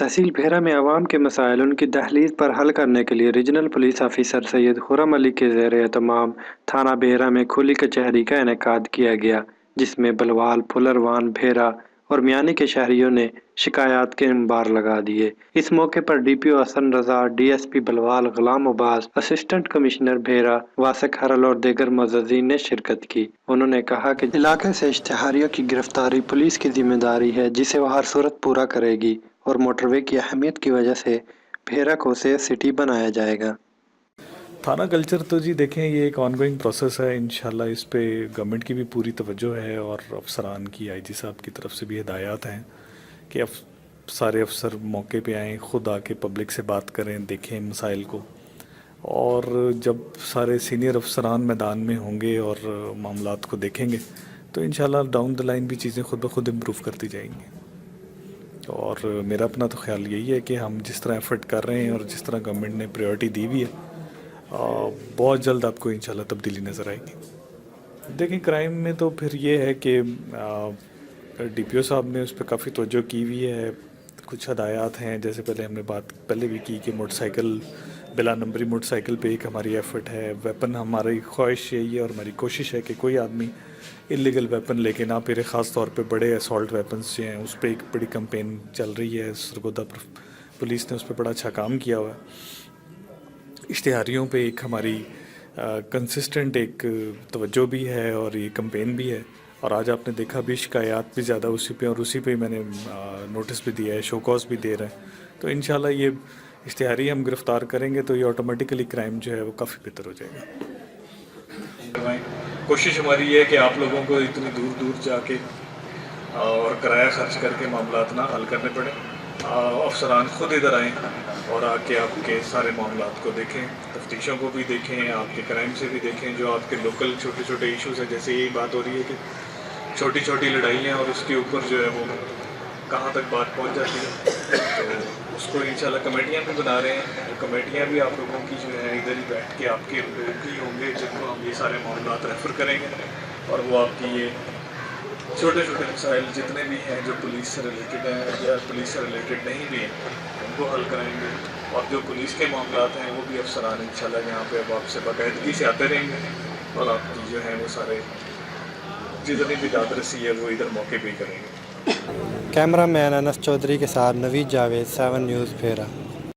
तहसील भेरा में अवाम के मसाइल उनकी दहलीज पर हल करने के लिए regional police officer Syed Khurram Ali के ज़ेर-ए-एहतमाम थाना भेरा में खुली कचहरी का इनेकाद किया गया, जिसमें बलवाल, फुलरवान, भेरा और मियानी के शहरियों ने शिकायत के अंबार लगा दिए। इस मौके पर डीपीओ हसन रजा, डीएसपी बलवाल गुलाम अब्बास, असिस्टेंट कमिश्नर भेरा वासिक हरल और दीगर मुअज़्ज़ज़ीन ने शिरकत की। उन्होंने कहा कि इलाके से इश्तिहारियों की गिरफ्तारी पुलिस की जिम्मेदारी है, जिसे वह हर सूरत पूरा करेगी और मोटरवे की अहमियत की वजह से भेरा को सेफ सिटी बनाया जाएगा। थाना कल्चर तो जी देखें, ये एक ऑनगोइंग प्रोसेस है। इंशाल्लाह इस पे गवर्नमेंट की भी पूरी तवज्जो है और अफसरान की, आईजी साहब की तरफ से भी हिदायत हैं कि सारे अफसर मौके पे आएँ, ख़ुद आके पब्लिक से बात करें, देखें मसाइल को। और जब सारे सीनियर अफसरान मैदान में होंगे और मामलात को देखेंगे तो इंशाल्लाह डाउन द लाइन भी चीज़ें खुद ब खुद इम्प्रूव करती जाएंगी। और मेरा अपना तो ख्याल यही है कि हम जिस तरह एफर्ट कर रहे हैं और जिस तरह गवर्नमेंट ने प्रायोरिटी दी हुई है, बहुत जल्द आपको इंशाल्लाह तब्दीली नज़र आएगी। देखिए, क्राइम में तो फिर ये है कि डीपीओ साहब ने उस पर काफ़ी तवज्जो की हुई है। कुछ हदायत हैं, जैसे पहले हमने बात पहले भी की कि मोटरसाइकिल, बिला नंबरी मोटरसाइकिल पे एक हमारी एफ़र्ट है। वेपन, हमारी ख्वाहिश यही है और हमारी कोशिश है कि कोई आदमी इलीगल वेपन लेके ना फिरे। ख़ास तौर पे बड़े असॉल्ट वेपन्स जो हैं उस पर एक बड़ी कैंपेन चल रही है। सरगोदा पुलिस ने उस पर बड़ा अच्छा काम किया हुआ है। इश्तिहारियों पे एक हमारी कंसिस्टेंट एक तवज्जो भी है और ये कैंपेन भी है। और आज आपने देखा भी शिकायत भी ज़्यादा उसी पे, और उसी पे मैंने नोटिस भी दिया है, शो कॉज भी दे रहे हैं। तो इंशाल्लाह ये इश्तिहारी हम गिरफ़्तार करेंगे तो ये ऑटोमेटिकली क्राइम जो है वो काफ़ी बेहतर हो जाएगा। कोशिश हमारी ये है कि आप लोगों को इतनी दूर दूर जाके और किराया खर्च करके मामलात ना हल करने पड़े। अफसरान ख़ुद इधर आएँ और आके आपके सारे मामलात को देखें, तफ्तीशों को भी देखें, आपके क्राइम से भी देखें, जो आपके लोकल छोटे छोटे इश्यूज़ हैं। जैसे यही बात हो रही है कि छोटी छोटी लड़ाइयाँ और उसके ऊपर जो है वो कहाँ तक बात पहुँच जाती है, तो उसको इंशाल्लाह कमेटियाँ भी बना रहे हैं। तो कमेटियाँ भी आप लोगों की जो है इधर ही बैठ के आपके लोग ही होंगे जिनको हम ये सारे मामलात रेफ़र करेंगे और वो आपकी ये छोटे छोटे मसाइल जितने भी हैं जो पुलिस से रिलेटेड हैं या पुलिस से रिलेटेड नहीं भी हैं उनको हल कराएंगे। और जो पुलिस के मामलात हैं वो भी अफसरान इंशाल्लाह यहाँ पे अब आपसे बाकायदगी से आते रहेंगे और आपकी जो है वो सारे जितनी भी दादरसी है वो इधर मौके पे ही करेंगे। कैमरा मैन अनस चौधरी के साथ नवीद जावेद, 7 न्यूज़ भेरा।